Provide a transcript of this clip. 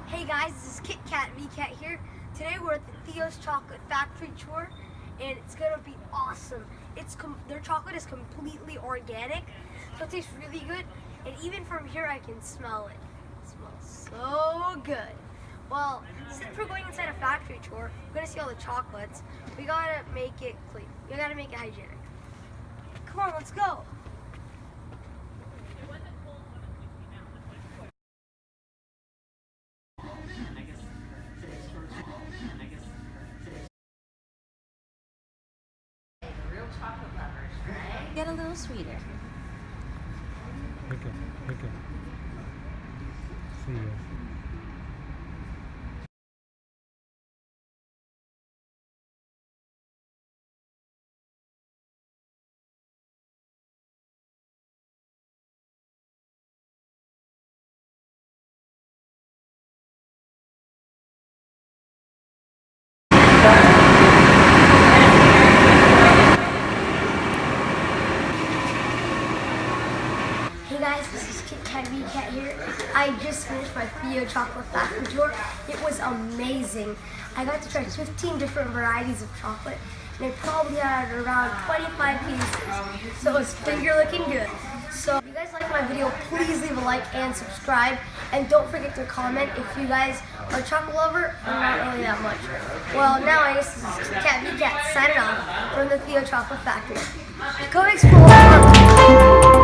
Hey guys, this is Kat Vkat here. Today we're at the Theo Chocolate Factory tour, and it's gonna be awesome. Their chocolate is completely organic, so it tastes really good. And even from here, I can smell it. It smells so good. Well, since we're going inside a factory tour, we're gonna see all the chocolates. We gotta make it clean. We gotta make it hygienic. Come on, let's go. Chocolate lovers, right? Get a little sweeter. Okay. See ya. Hey guys, this is Kat Vkat here. I just finished my Theo Chocolate Factory tour. It was amazing. I got to try 15 different varieties of chocolate, and I probably had around 25 pieces. So it was finger looking good. So if you guys like my video, please leave a like and subscribe. And don't forget to comment if you guys are a chocolate lover. I'm not really that much. Well, now I guess this is Kat Vkat signing off from the Theo Chocolate Factory. Go explore!